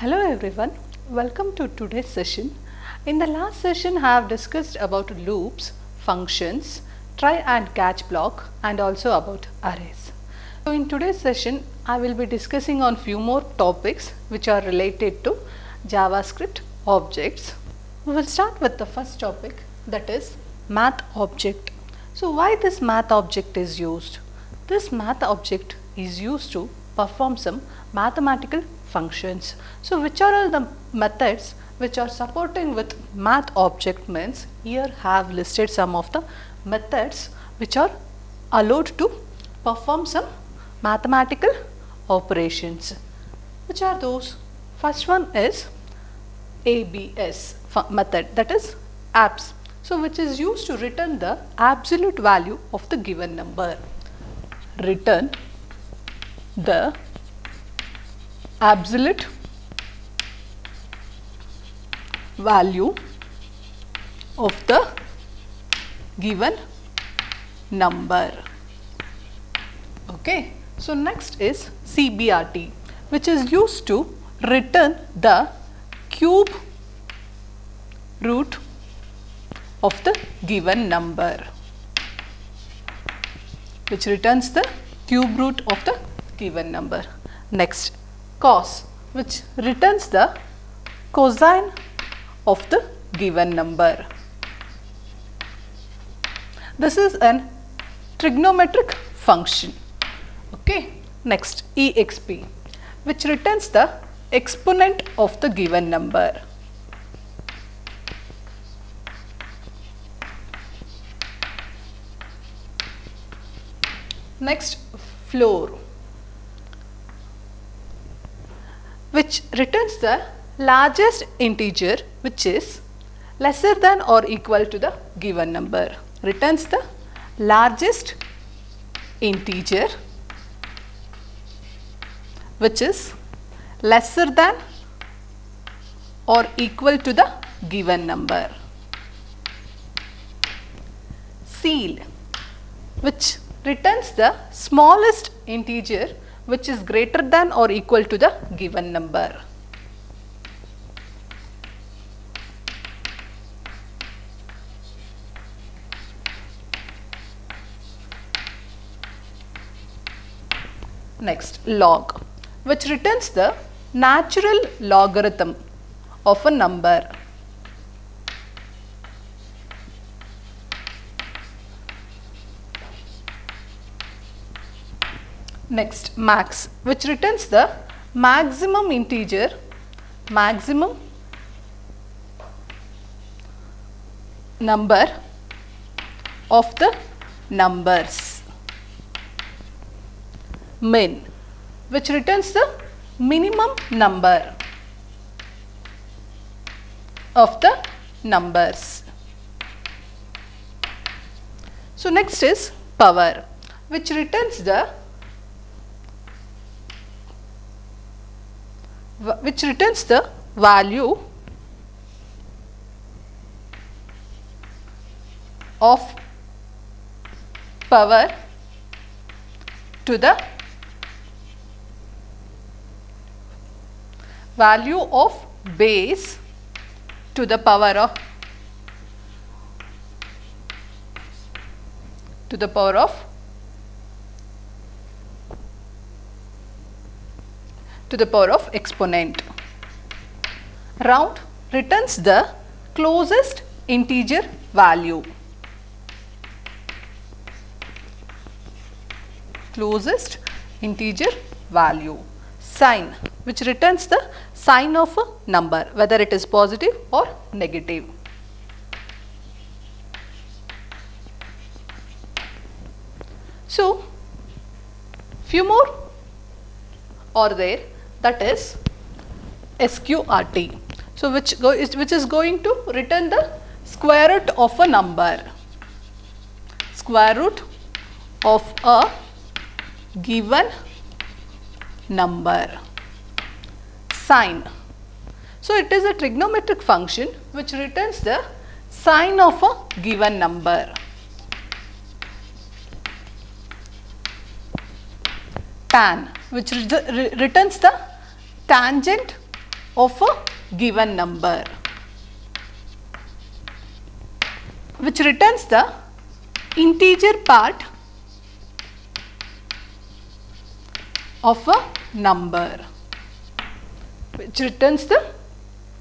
Hello everyone, welcome to today's session. In the last session I have discussed about loops, functions, try and catch block and also about arrays. So in today's session I will be discussing on few more topics which are related to JavaScript objects. We will start with the first topic, that is math object. So why this math object is used? This math object is used to perform some mathematical functions. So which are all the methods which are supporting with math object means here have listed some of the methods which are allowed to perform some mathematical operations. Which are those? First one is ABS method, that is abs. So which is used to return the absolute value of the given number. Return the absolute value of the given number. Okay. So next is CBRT, which is used to return the cube root of the given number. Which returns the cube root of the given number. Next, cos, which returns the cosine of the given number. This is an trigonometric function. Okay. Next, exp, which returns the exponent of the given number. Next, floor, which returns the largest integer which is lesser than or equal to the given number. Returns the largest integer which is lesser than or equal to the given number. Ceil, which returns the smallest integer which is greater than or equal to the given number. Next, log, which returns the natural logarithm of a number. Next, max, which returns the maximum integer, maximum number of the numbers. Min, which returns the minimum number of the numbers. So next is power, which returns the value of power to the value of base to the power of exponent. Round returns the closest integer value. Closest integer value. Sign, which returns the sign of a number, whether it is positive or negative. So few more are there, that is SQRT. So which is going to return the square root of a number. Square root of a given number. Sine. So it is a trigonometric function which returns the sine of a given number. Tan, which returns the tangent of a given number, which returns the integer part of a number, which returns the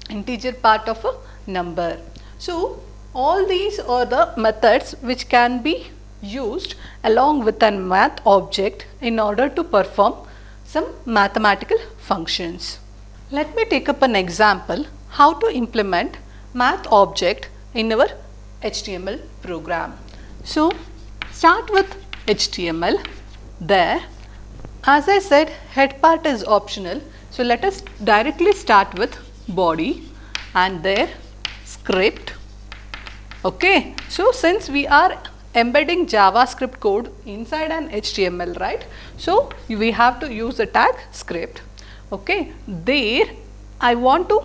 integer part of a number. So all these are the methods which can be used along with a math object in order to perform some mathematical functions. Let me take up an example how to implement math object in our HTML program. So start with HTML. There, as I said, head part is optional. So let us directly start with body and there script. Okay, so since we are embedding JavaScript code inside an HTML, right? So we have to use the tag script. Okay, there I want to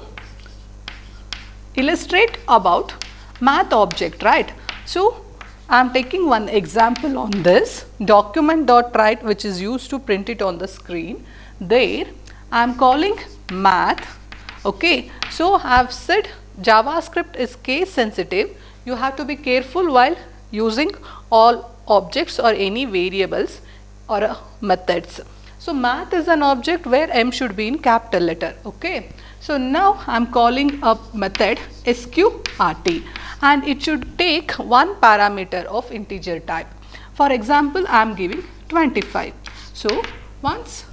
illustrate about math object, right? So I am taking one example on this document.write, which is used to print it on the screen. There I am calling math. Okay, so I have said JavaScript is case sensitive. You have to be careful while using all objects or any variables or methods. So math is an object where M should be in capital letter. Okay, so now I am calling a method sqrt and it should take one parameter of integer type. For example, I am giving 25. So once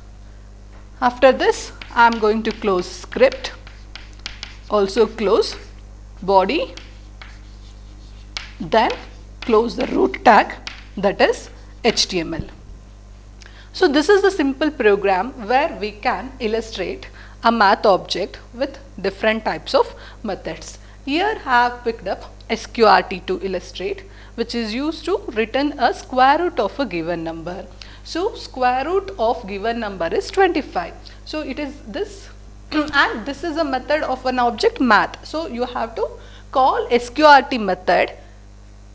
after this I am going to close script, also close body, then close the root tag, that is HTML. So this is the simple program where we can illustrate a math object with different types of methods. Here I have picked up sqrt to illustrate, which is used to return a square root of a given number. So square root of given number is 25. So it is this and this is a method of an object math. So you have to call sqrt method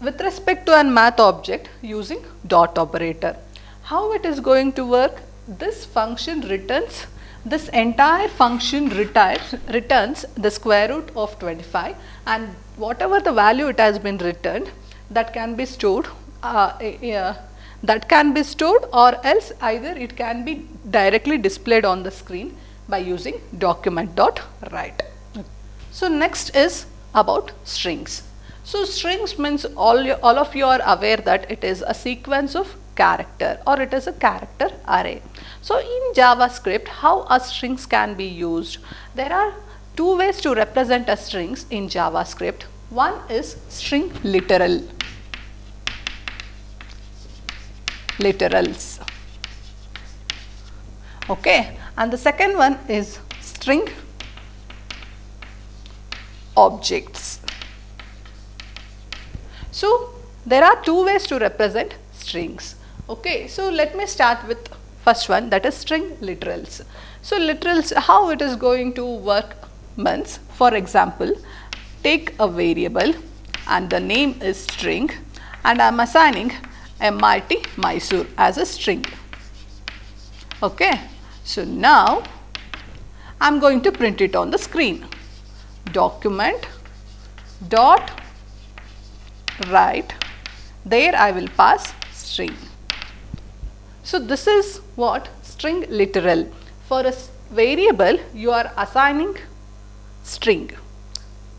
with respect to an math object using dot operator. How it is going to work? This function returns, this entire function returns the square root of 25, and whatever the value it has been returned, that can be stored or else either it can be directly displayed on the screen by using document.write. So next is about strings. So strings means all of you are aware that it is a sequence of character or it is a character array. So in JavaScript, how a strings can be used? There are two ways to represent a strings in JavaScript. One is string literals. Okay, and the second one is string objects. So there are two ways to represent strings. Okay, so let me start with first one, that is string literals. So literals, how it is going to work means, for example, take a variable and the name is string and I am assigning MIT Mysore as a string. Okay, so now I am going to print it on the screen. Document.write, there I will pass string. So this is what string literal. For a variable you are assigning string.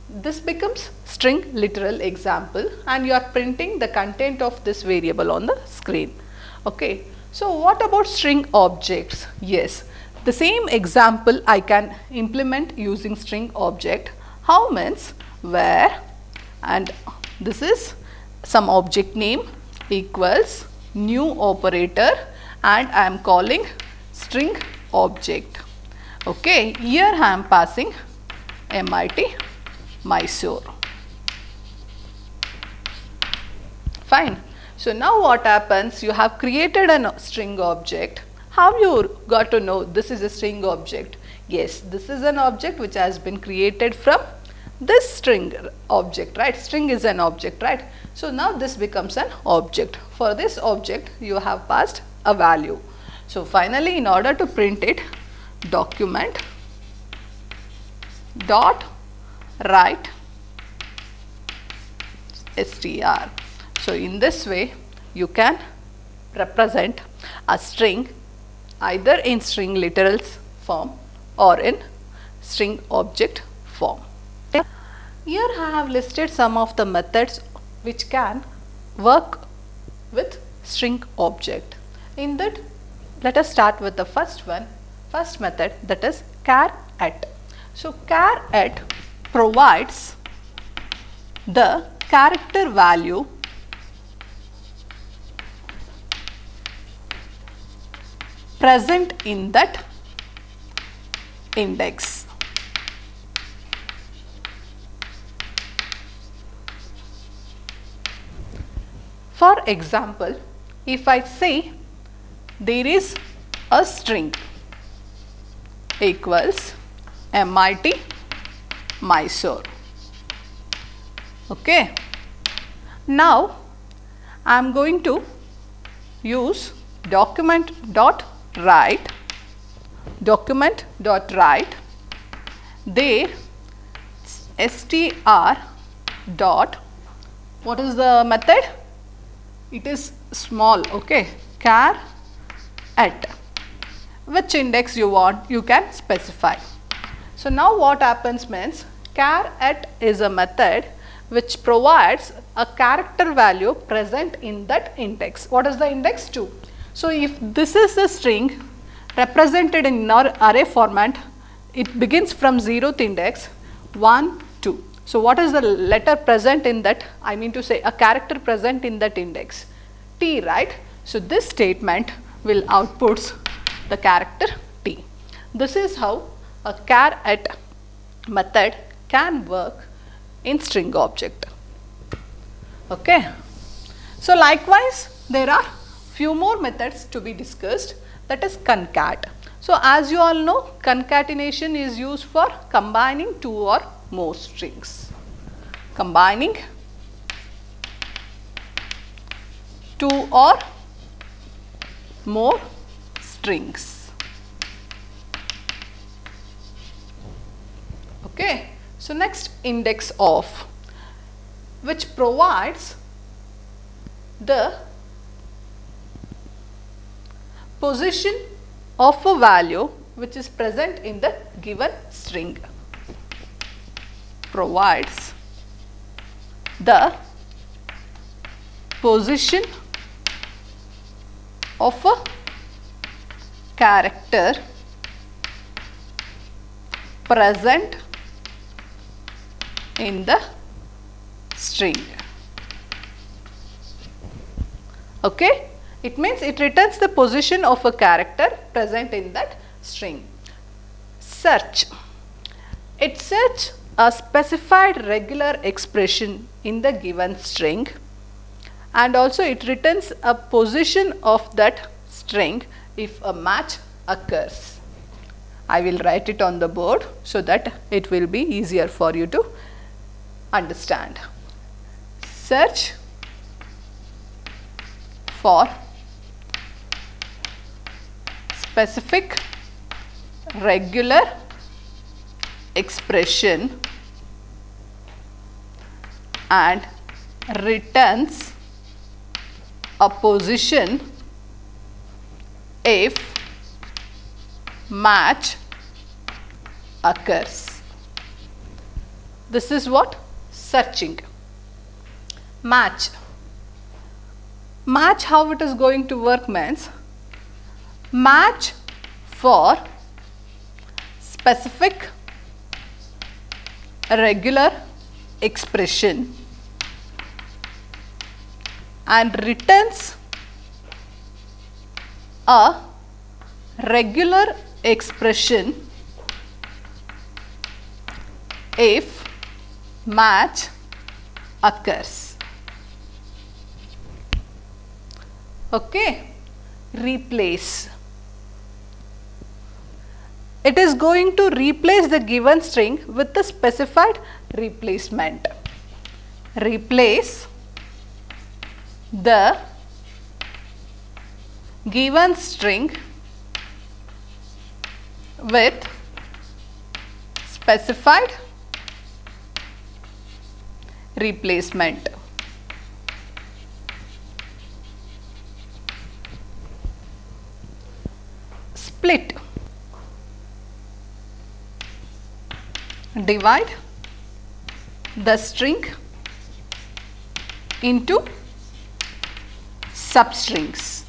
This becomes string literal example and you are printing the content of this variable on the screen. Okay, so what about string objects? Yes, the same example I can implement using string object. How means where, and this is some object name equals new operator and I am calling string object. Okay, here I am passing MIT Mysore. Fine. So now what happens? You have created a string object. How you got to know this is a string object? Yes, this is an object which has been created from this string object, right? String is an object, right? So now this becomes an object. For this object you have passed a value. So finally, in order to print it, document dot write str. So in this way you can represent a string either in string literals form or in string object form. Here I have listed some of the methods which can work with string object. In that, let us start with the first method, that is char at. So char at provides the character value present in that index. For example, if I say there is a string equals MIT Mysore. Okay. Now I am going to use document.write there str dot, what is the method? It is small, okay, char at. Which index you want, you can specify. So now what happens means, char at is a method which provides a character value present in that index. What is the index? 2. So if this is a string represented in our array format, it begins from 0th index 1, 2. So what is the letter present in that? I mean to say a character present in that index? T, right? So this statement will outputs the character T. This is how a char at method can work in string object. Okay. So likewise there are few more methods to be discussed, that is concat. So as you all know, concatenation is used for combining 2 or more strings. Combining 2 or more strings. Okay. So next, index of, which provides the position of a value which is present in the given string. Provides the position of a character present in the string. Okay. It means it returns the position of a character present in that string. Search. It searches a specified regular expression in the given string, and also it returns a position of that string if a match occurs. I will write it on the board so that it will be easier for you to understand. Search for specific regular expression and returns a position if match occurs. This is what? Searching. Match. Match, how it is going to work means, match for specific regular expression and returns a regular expression if match occurs. Okay. Replace. It is going to replace the given string with the specified replacement. Replace the given string with specified replacement. Split, divide the string into substrings.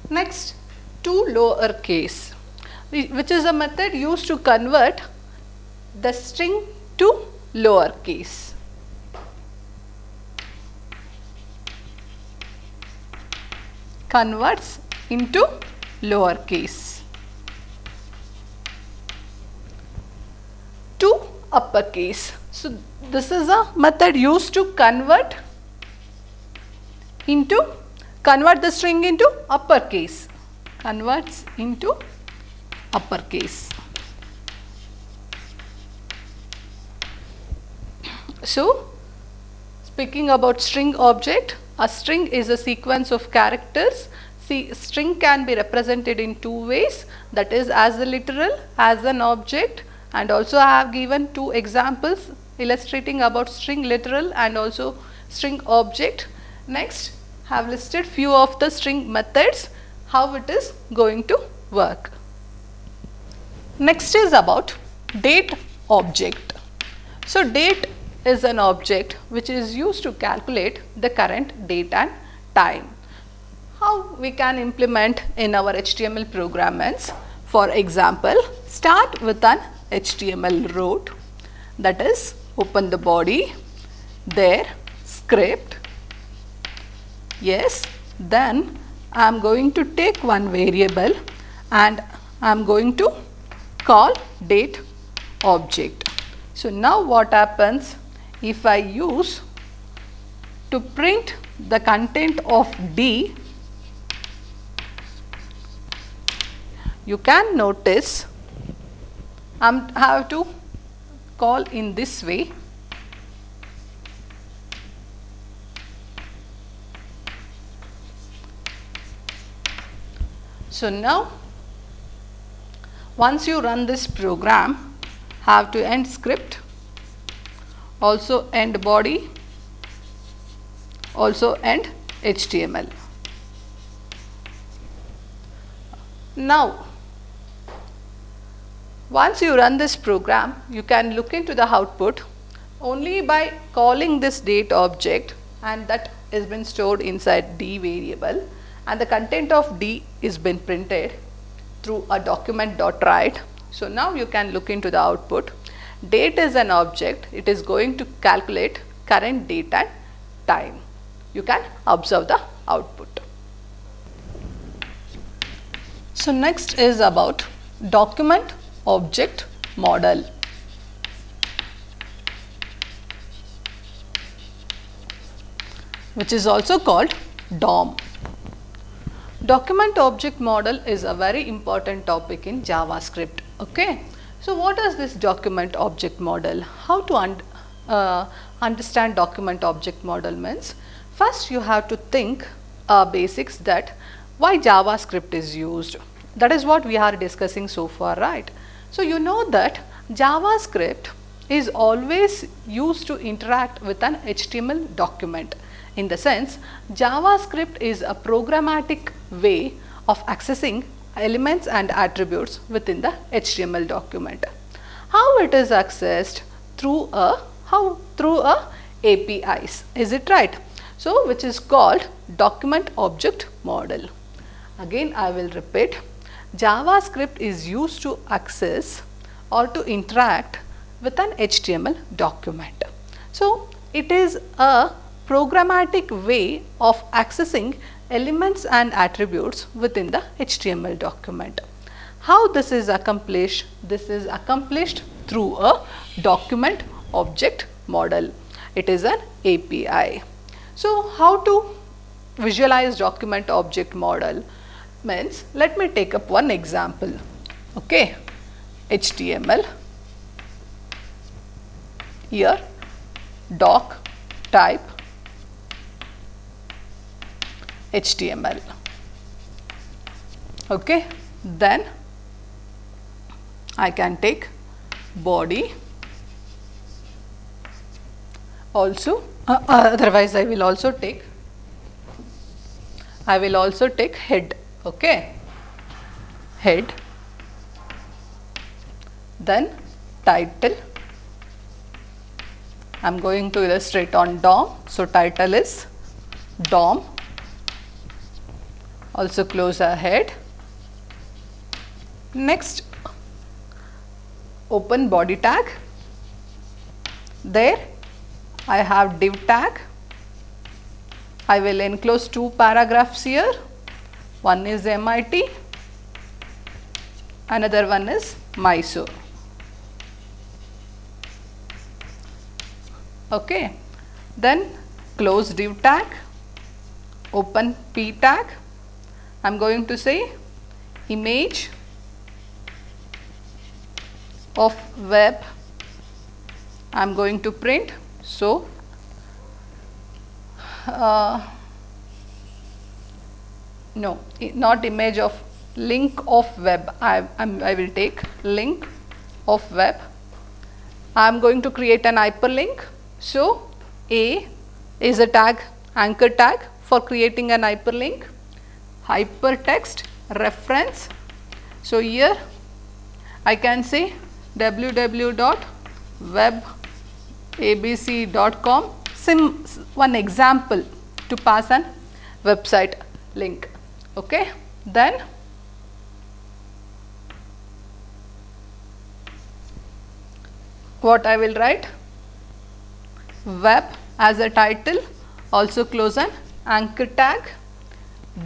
Next, to lowercase, which is a method used to convert the string to lowercase. Converts into lowercase. To uppercase. So this is a method used to convert the string into uppercase. Converts into uppercase. So speaking about string object, a string is a sequence of characters. See, string can be represented in two ways, that is as a literal, as an object, and also I have given two examples illustrating about string literal and also string object. Next, I have listed few of the string methods, how it is going to work. Next is about date object. So date is an object which is used to calculate the current date and time. How we can implement in our HTML program means, for example, start with an HTML route, that is open the body, there script, yes, then I am going to take one variable and I am going to call date object. So now what happens, if I use to print the content of D, you can notice I have to call in this way. So now once you run this program, have to end script, also end body, also end HTML. Now once you run this program, you can look into the output only by calling this date object, and that has been stored inside D variable, and the content of D is been printed through a document.write. So now you can look into the output. Date is an object, it is going to calculate current date and time. You can observe the output. So next is about document object model. Which is also called DOM. Document object model is a very important topic in JavaScript. Okay. So what is this document object model? How to understand document object model means, first you have to think basics that why JavaScript is used. That is what we are discussing so far, right? So you know that JavaScript is always used to interact with an HTML document. In the sense, JavaScript is a programmatic way of accessing elements and attributes within the HTML document. How it is accessed? Through APIs, is it right? So which is called document object model. Again I will repeat, JavaScript is used to access or to interact with an HTML document. So it is a programmatic way of accessing elements and attributes within the HTML document. How this is accomplished? This is accomplished through a document object model. It is an API. So how to visualize document object model means, let me take up one example. Okay, HTML, here doc type HTML. Okay, then I can take body also, otherwise I will also take head. Okay, head, then title. I am going to illustrate on DOM, so title is DOM. Also close our head. Next, open body tag. There I have div tag. I will enclose two paragraphs here. One is MIT, another one is Mysore. Okay, then close div tag, open p tag. I am going to say image of web. I am going to print. So, no, not image of, link of web. I will take link of web. I am going to create an hyperlink. So, A is a tag, anchor tag for creating an hyperlink. Hypertext reference. So, here I can say www.webabc.com, one example to pass an website link. Okay, then what I will write, web as a title, also close an anchor tag,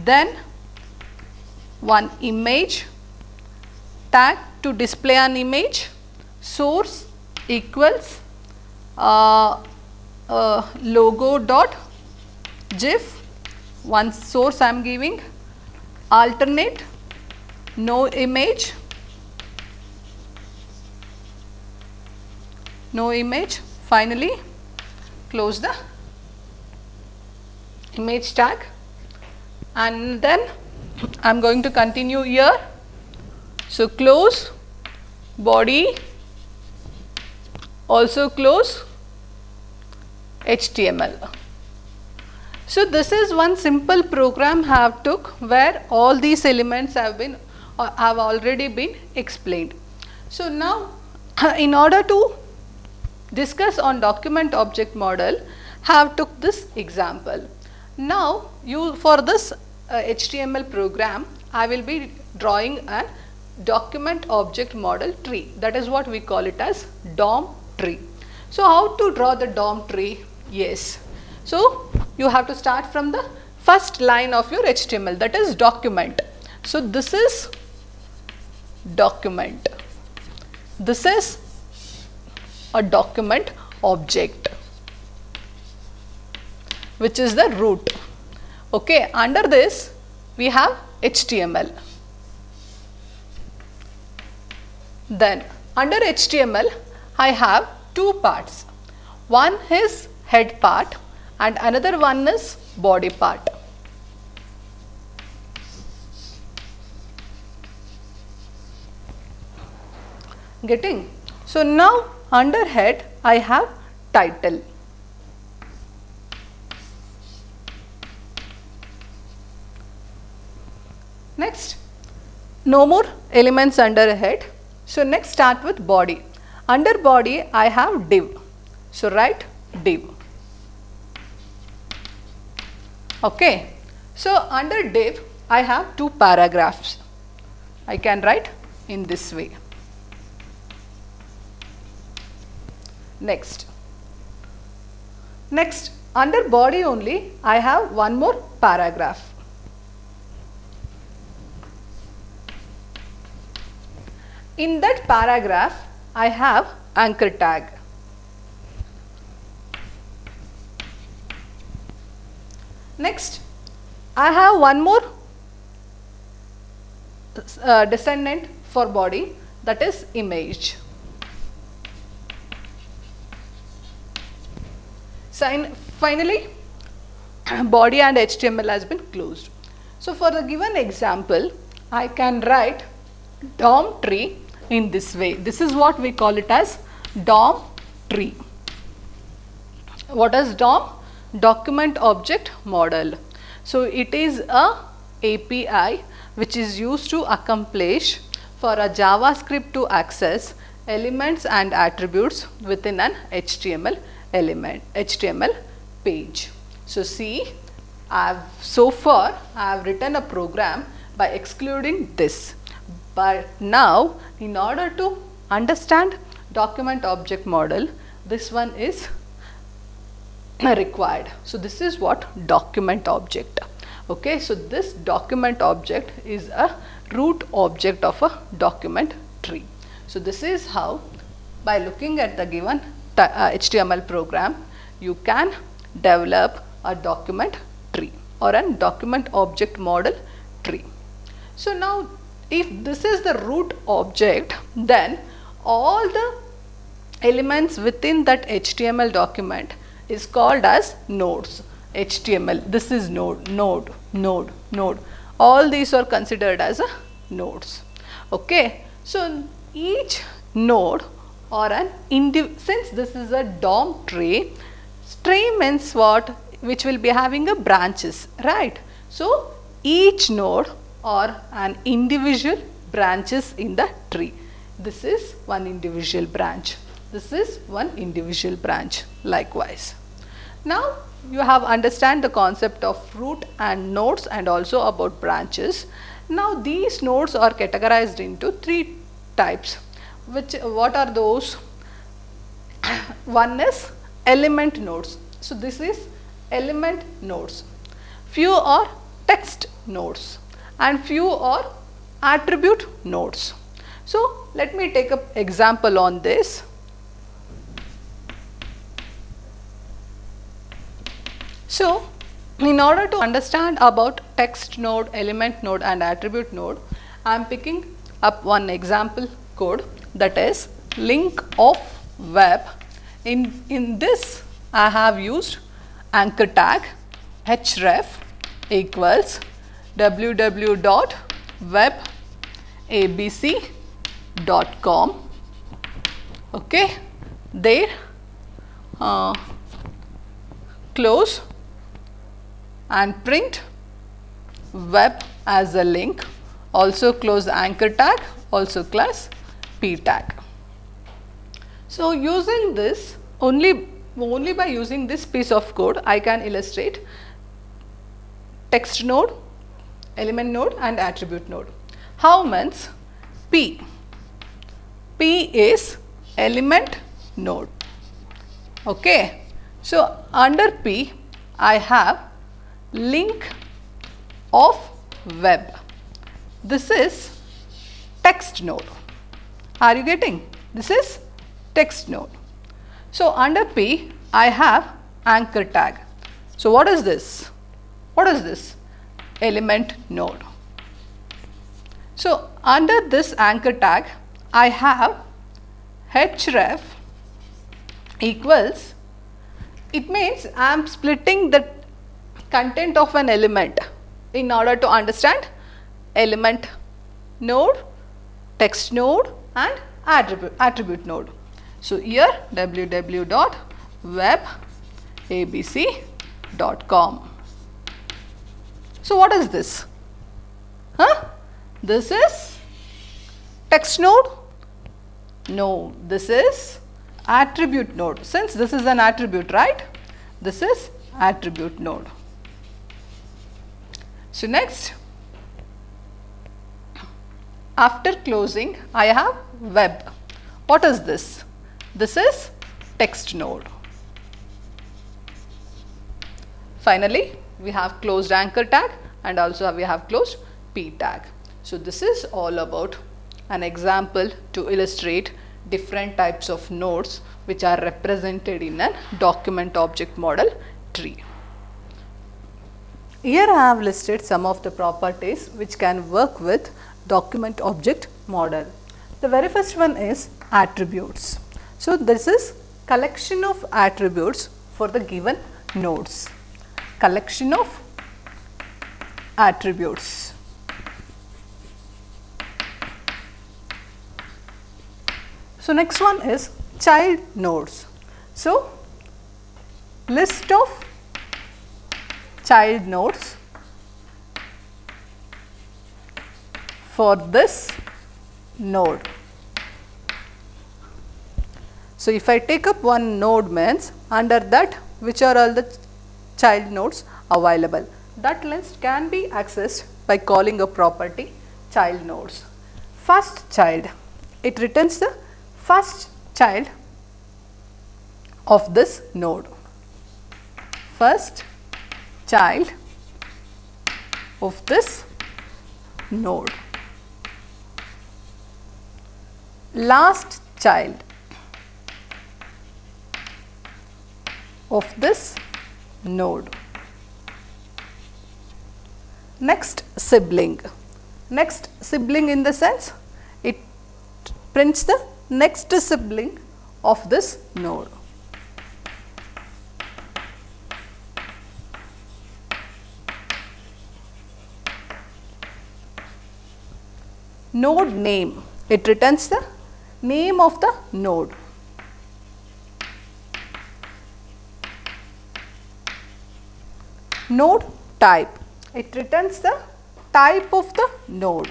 then one image tag to display an image, source equals logo dot gif, one source I am giving, alternate, no image, finally close the image tag, and then I am going to continue here. So, close body, also close HTML. So, this is one simple program I have took where all these elements have already been explained. So, now in order to discuss on document object model, have took this example. Now, for this HTML program, I will be drawing a document object model tree. That is what we call it as DOM tree. So, how to draw the DOM tree? Yes. So, you have to start from the first line of your HTML, that is document. So, this is document. This is a document object, which is the root. Okay, under this we have HTML. Then under HTML I have two parts. One is head part and another one is body part. Getting? So, now under head I have title. Next, no more elements under head. So, next start with body. Under body I have div. So, write div. Okay. So, under div I have two paragraphs. I can write in this way. Next, under body only I have one more paragraph. In that paragraph I have anchor tag. Next, I have one more descendant for body, that is image. Finally, body and HTML has been closed. So, for the given example, I can write DOM tree in this way. This is what we call it as DOM tree. What is DOM? Document Object Model. So it is a API which is used to accomplish for a JavaScript to access elements and attributes within an HTML page. So see, so far I have written a program by excluding this, but now in order to understand document object model, this one is required. So this is what document object. Okay, so this document object is a root object of a document tree. So this is how, by looking at the given HTML program, you can develop a document tree or a document object model tree. So now if this is the root object, then all the elements within that HTML document is called as nodes. HTML, this is node, node, node, node. All these are considered as a nodes. Okay, so each node or an since this is a DOM tree, tree means what? Which will be having a branches, right? So each node or an individual branches in the tree. This is one individual branch. This is one individual branch likewise. Now you have understand the concept of root and nodes and also about branches. Now these nodes are categorized into three types. What are those? One is element nodes. So this is element nodes. Few are text nodes and few are attribute nodes. So let me take an example on this. So in order to understand about text node, element node and attribute node, I am picking up one example code, that is link of web. In this I have used anchor tag href equals www.webabc.com. Okay, there close and print web as a link, also close anchor tag, also class p tag. So using this, only by using this piece of code, I can illustrate text node, element node and attribute node. How means P is element node. Okay, so under P I have link of web. This is text node. Are you getting? This is text node. So under P I have anchor tag. So what is this? What is this? Element node. So under this anchor tag I have href equals, it means I am splitting the content of an element in order to understand element node, text node and attribute node. So here www.webabc.com. So what is this? This is text node? No, this is attribute node. Since this is an attribute, right? This is attribute node. So next, after closing, I have web. What is this? This is text node. Finally, we have closed anchor tag and also we have closed p tag. So this is all about an example to illustrate different types of nodes which are represented in a document object model tree. Here I have listed some of the properties which can work with document object model. The very first one is attributes. So this is collection of attributes for the given nodes. Collection of attributes. So next one is child nodes. So list of child nodes for this node. So if I take up one node means under that which are all the child nodes available. That list can be accessed by calling a property child nodes. First child, it returns the first child of this node. First child of this node. Last child of this node. Next sibling. Next sibling in the sense it prints the next sibling of this node. Node name, it returns the name of the node. Node type, it returns the type of the node.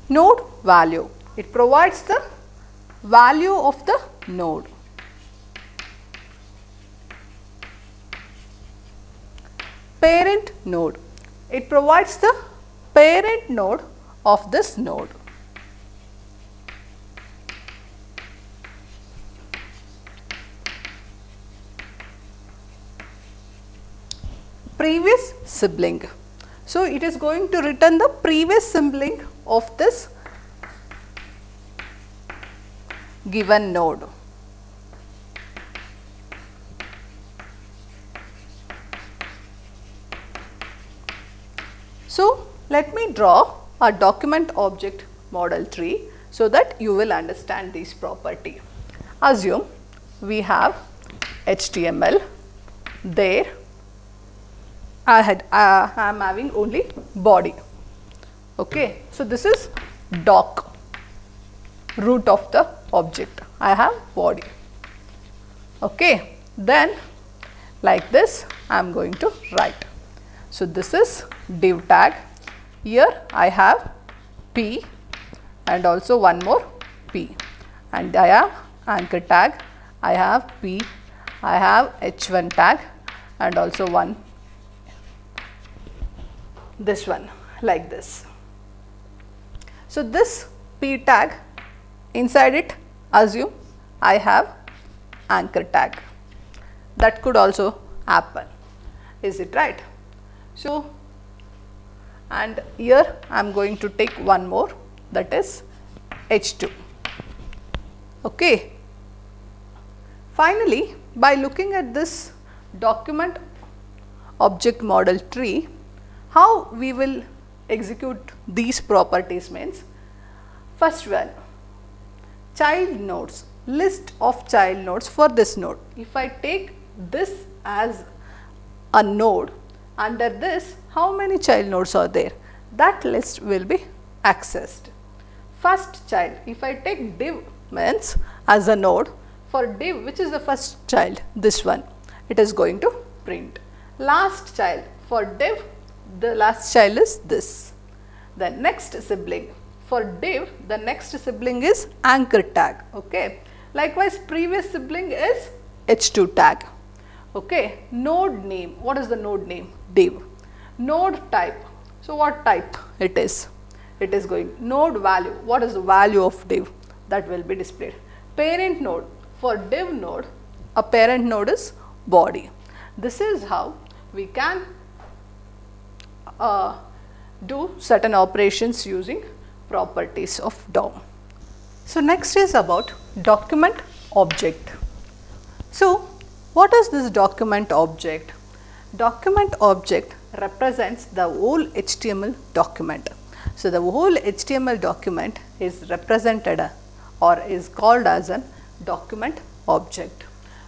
Node value, it provides the value of the node. Parent node, it provides the parent node of this node. Previous sibling, so it is going to return the previous sibling of this given node. So let me draw a document object model tree so that you will understand this property. Assume we have HTML, there I am having only body. Okay, so this is doc, root of the object. I have body. Okay, then like this I am going to write. So this is div tag. Here I have P and also one more P, and I have anchor tag. I have P. I have H1 tag and also one. This one like this. So this P tag, inside it assume I have anchor tag. That could also happen, is it right? So and here I am going to take one more, that is H2. Okay. Finally, by looking at this document object model tree, how we will execute these properties means, first one, child nodes, list of child nodes for this node. If I take this as a node, under this how many child nodes are there? That list will be accessed. First child, if I take div means as a node, for div which is the first child, this one, it is going to print. Last child, for div the last child is this. The next sibling, for div the next sibling is anchor tag. Okay. Likewise previous sibling is H2 tag. Okay. Node name, what is the node name? Div. Node type, so what type it is? It is going. Node value, what is the value of div? That will be displayed. Parent node, for div node a parent node is body. This is how we can do certain operations using properties of DOM. So next is about document object. So what is this document object? Document object represents the whole HTML document. So the whole HTML document is represented or is called as a document object.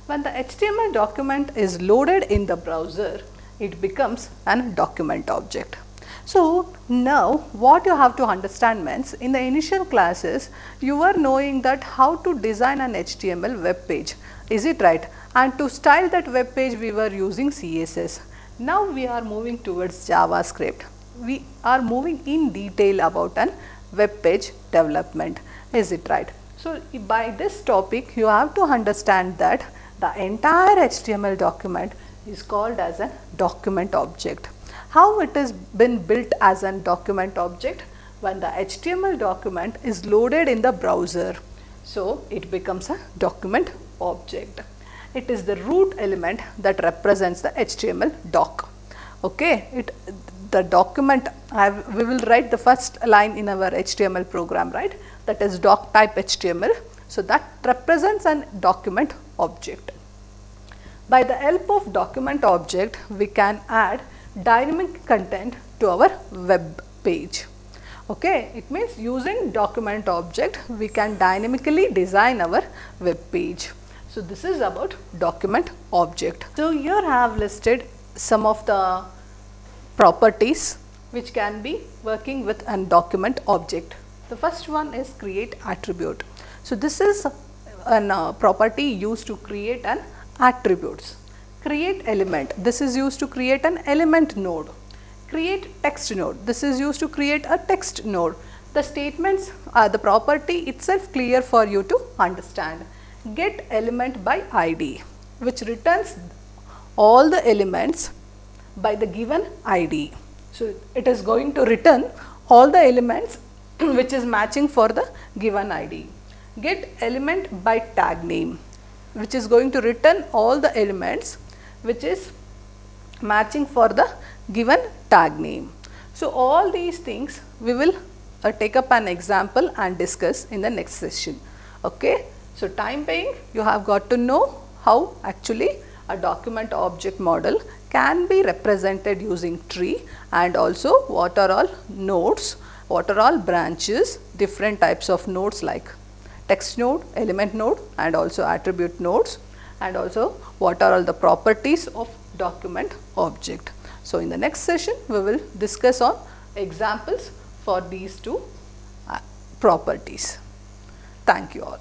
When the HTML document is loaded in the browser, it becomes a document object. So now what you have to understand means, in the initial classes you were knowing that how to design an HTML web page, is it right? And to style that web page we were using CSS. Now we are moving towards JavaScript. We are moving in detail about an web page development, is it right? So by this topic you have to understand that the entire HTML document is called as a document object. How it is been built as a document object? When the HTML document is loaded in the browser, so it becomes a document object. It is the root element that represents the HTML doc. Okay, the document, we will write the first line in our HTML program, right? That is doc type HTML. So that represents an document object. By the help of document object, we can add dynamic content to our web page. Okay, it means using document object we can dynamically design our web page. So this is about document object. So here I have listed some of the properties which can be working with a document object. The first one is create attribute. So this is a property used to create an attributes. Create element, this is used to create an element node. Create text node, this is used to create a text node. The statements are the property itself clear for you to understand. Get element by ID, which returns all the elements by the given ID. So it is going to return all the elements which is matching for the given ID. Get element by tag name, which is going to return all the elements which is matching for the given tag name. So all these things we will take up an example and discuss in the next session. Okay. So time being, you have got to know how actually a document object model can be represented using tree, and also what are all nodes, what are all branches, different types of nodes like text node, element node, and also attribute nodes, and also what are all the properties of document object. So in the next session we will discuss on examples for these two properties. Thank you all.